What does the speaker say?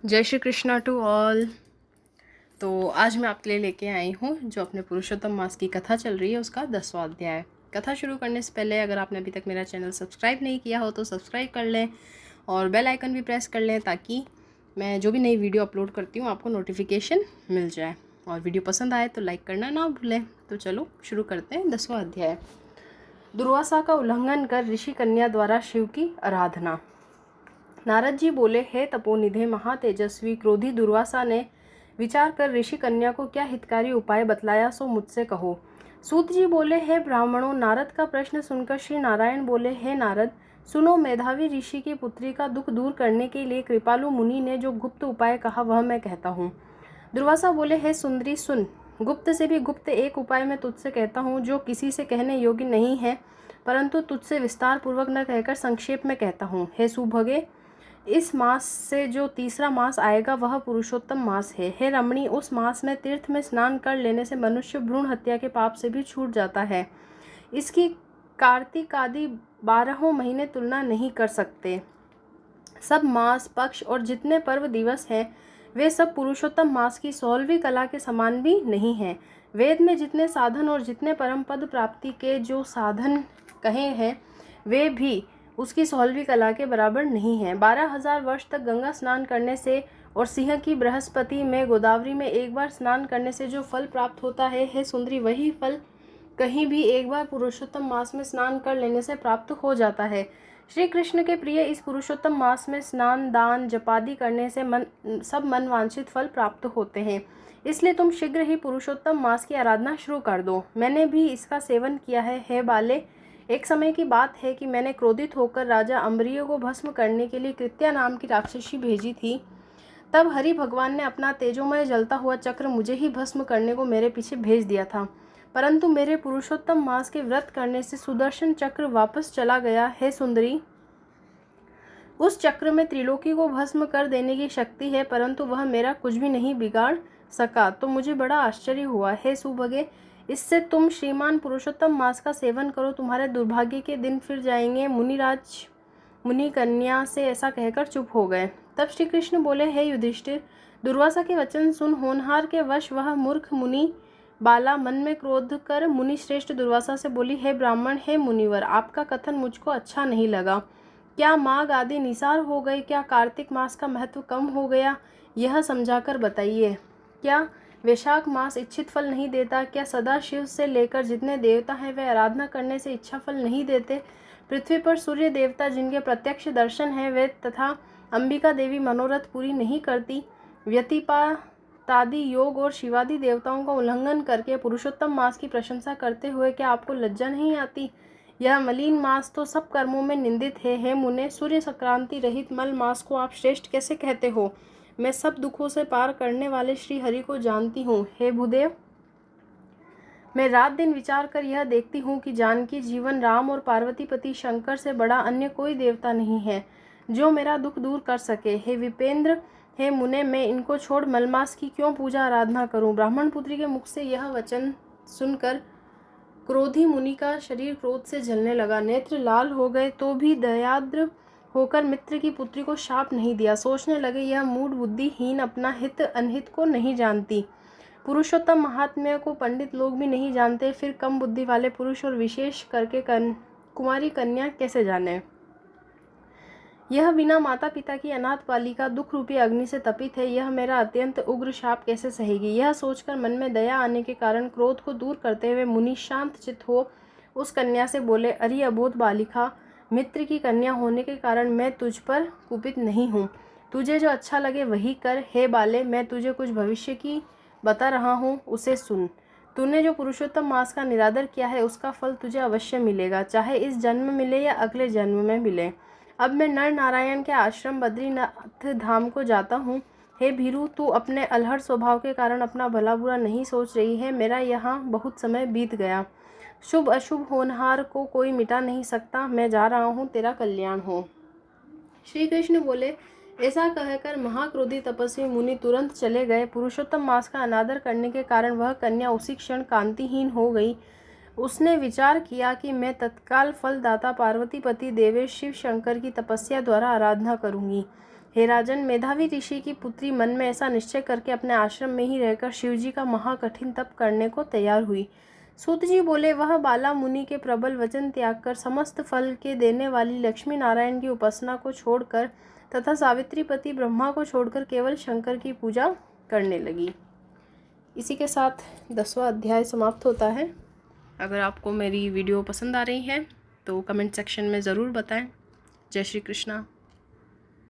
जय Shri Krishna to all. तो आज मैं आपके लिए लेके आई हूँ जो अपने पुरुषोत्तम मास की कथा चल रही है उसका 10वां अध्याय। कथा शुरू करने से पहले अगर आपने अभी तक मेरा चैनल सब्सक्राइब नहीं किया हो तो सब्सक्राइब कर लें और बेल आइकन भी प्रेस कर लें ताकि मैं जो भी नई वीडियो अपलोड करती हूँ आपको नोटिफिकेशन मिल जाए। और वीडियो पसंद आए तो लाइक करना ना भूलें। तो चलो शुरू करते हैं 10वां अध्याय। दुर्वासा का उल्लंघन कर ऋषि कन्या द्वारा शिव की आराधना। नारद जी बोले, हे तपोनिधे महातेजस्वी क्रोधी दुर्वासा ने विचार कर ऋषि कन्या को क्या हितकारी उपाय बतलाया सो मुझसे कहो। सूत जी बोले, हे ब्राह्मणों, नारद का प्रश्न सुनकर श्री नारायण बोले, हे नारद सुनो, मेधावी ऋषि की पुत्री का दुख दूर करने के लिए कृपालु मुनि ने जो गुप्त उपाय कहा वह मैं कहता हूँ। दुर्वासा बोले, हे सुंदरी सुन, गुप्त से भी गुप्त एक उपाय मैं तुझसे कहता हूँ जो किसी से कहने योग्य नहीं है, परंतु तुझसे विस्तार पूर्वक न कहकर संक्षेप में कहता हूँ। हे सुभगे, इस मास से जो तीसरा मास आएगा वह पुरुषोत्तम मास है। हे रमणी, उस मास में तीर्थ में स्नान कर लेने से मनुष्य भ्रूण हत्या के पाप से भी छूट जाता है। इसकी कार्तिक आदि 12 महीने तुलना नहीं कर सकते। सब मास, पक्ष और जितने पर्व दिवस हैं वे सब पुरुषोत्तम मास की 16वीं कला के समान भी नहीं हैं। वेद में जितने साधन और जितने परम पद प्राप्ति के जो साधन कहे हैं वे भी उसकी 16वीं कला के बराबर नहीं है। 12,000 वर्ष तक गंगा स्नान करने से और सिंह की बृहस्पति में गोदावरी में एक बार स्नान करने से जो फल प्राप्त होता है, हे सुंदरी, वही फल कहीं भी एक बार पुरुषोत्तम मास में स्नान कर लेने से प्राप्त हो जाता है। श्री कृष्ण के प्रिय इस पुरुषोत्तम मास में स्नान, दान, जपादि करने से सब मन वांछित फल प्राप्त होते हैं। इसलिए तुम शीघ्र ही पुरुषोत्तम मास की आराधना शुरू कर दो। मैंने भी इसका सेवन किया है। हे बाले, एक समय की बात है कि मैंने क्रोधित होकर राजा अम्बरीय को भस्म करने के लिए कृत्या नाम की राक्षसी भेजी थी। तब हरि भगवान ने अपना तेजोमय जलता हुआ चक्र मुझे ही भस्म करने को मेरे पीछे भेज दिया था, परंतु मेरे पुरुषोत्तम मास के व्रत करने से सुदर्शन चक्र वापस चला गया। हे सुंदरी, उस चक्र में त्रिलोकी को भस्म कर देने की शक्ति है, परंतु वह मेरा कुछ भी नहीं बिगाड़ सका, तो मुझे बड़ा आश्चर्य हुआ। हे सुभगे, इससे तुम श्रीमान पुरुषोत्तम मास का सेवन करो, तुम्हारे दुर्भाग्य के दिन फिर जाएंगे। मुनिराज मुनि कन्या से ऐसा कहकर चुप हो गए। तब श्री कृष्ण बोले, हे युधिष्ठिर, दुर्वासा के वचन सुन। होनहार के वश वह मूर्ख मुनि बाला मन में क्रोध कर मुनि श्रेष्ठ दुर्वासा से बोली, हे ब्राह्मण, हे मुनिवर, आपका कथन मुझको अच्छा नहीं लगा। क्या माघ आदि निसार हो गए? क्या कार्तिक मास का महत्व कम हो गया? यह समझाकर बताइए। क्या वैशाख मास इच्छित फल नहीं देता? क्या सदा शिव से लेकर जितने देवता हैं वे आराधना करने से इच्छा फल नहीं देते? पृथ्वी पर सूर्य देवता जिनके प्रत्यक्ष दर्शन है वे तथा अंबिका देवी मनोरथ पूरी नहीं करती? व्यतिपातादि योग और शिवादि देवताओं का उल्लंघन करके पुरुषोत्तम मास की प्रशंसा करते हुए क्या आपको लज्जा नहीं आती? यह मलिन मास तो सब कर्मों में निंदित है। हे मुने, सूर्य संक्रांति रहित मल मास को आप श्रेष्ठ कैसे कहते हो? मैं सब दुखों से पार करने वाले श्री हरि को जानती हूँ। हे भूदेव, मैं रात दिन विचार कर यह देखती हूँ कि जानकी जीवन राम और पार्वती पति शंकर से बड़ा अन्य कोई देवता नहीं है जो मेरा दुख दूर कर सके। हे विपेंद्र, हे मुने, मैं इनको छोड़ मलमास की क्यों पूजा आराधना करूँ? ब्राह्मण पुत्री के मुख से यह वचन सुनकर क्रोधी मुनि का शरीर क्रोध से जलने लगा। नेत्र लाल हो गए तो भी दयाद्र होकर मित्र की पुत्री को शाप नहीं दिया। सोचने लगे, यह मूढ़ बुद्धिहीन अपना हित अनहित को नहीं जानती। पुरुषोत्तम महात्म्य को पंडित लोग भी नहीं जानते, फिर कम बुद्धि वाले पुरुष और विशेष करके कुमारी कन्या कैसे जाने? यह बिना माता पिता की अनाथ बालिका दुख रूपी अग्नि से तपित है, यह मेरा अत्यंत उग्र शाप कैसे सहेगी? यह सोचकर मन में दया आने के कारण क्रोध को दूर करते हुए मुनि शांत चित्त हो उस कन्या से बोले, अरे अबोध बालिका, मित्र की कन्या होने के कारण मैं तुझ पर कुपित नहीं हूँ। तुझे जो अच्छा लगे वही कर। हे बाले, मैं तुझे कुछ भविष्य की बता रहा हूँ, उसे सुन। तूने जो पुरुषोत्तम मास का निरादर किया है उसका फल तुझे अवश्य मिलेगा, चाहे इस जन्म मिले या अगले जन्म में मिले। अब मैं नर नारायण के आश्रम बद्रीनाथ धाम को जाता हूँ। हे भीरू, तू अपने अलहड़ स्वभाव के कारण अपना भला बुरा नहीं सोच रही है। मेरा यहाँ बहुत समय बीत गया। शुभ अशुभ होनहार को कोई मिटा नहीं सकता। मैं जा रहा हूँ, तेरा कल्याण हो। श्री कृष्ण बोले, ऐसा कहकर महाक्रोधी तपस्वी मुनि तुरंत चले गए। पुरुषोत्तम मास का अनादर करने के कारण वह कन्या उसी क्षण कांतिहीन हो गई। उसने विचार किया कि मैं तत्काल फलदाता पार्वतीपति देवेश शिव शंकर की तपस्या द्वारा आराधना करूंगी। हे राजन, मेधावी ऋषि की पुत्री मन में ऐसा निश्चय करके अपने आश्रम में ही रहकर शिवजी का महाकठिन तप करने को तैयार हुई। सूत जी बोले, वह बाला मुनि के प्रबल वचन त्याग कर समस्त फल के देने वाली लक्ष्मी नारायण की उपासना को छोड़कर तथा सावित्री पति ब्रह्मा को छोड़कर केवल शंकर की पूजा करने लगी। इसी के साथ 10वां अध्याय समाप्त होता है। अगर आपको मेरी वीडियो पसंद आ रही है तो कमेंट सेक्शन में ज़रूर बताएं। जय श्री कृष्णा।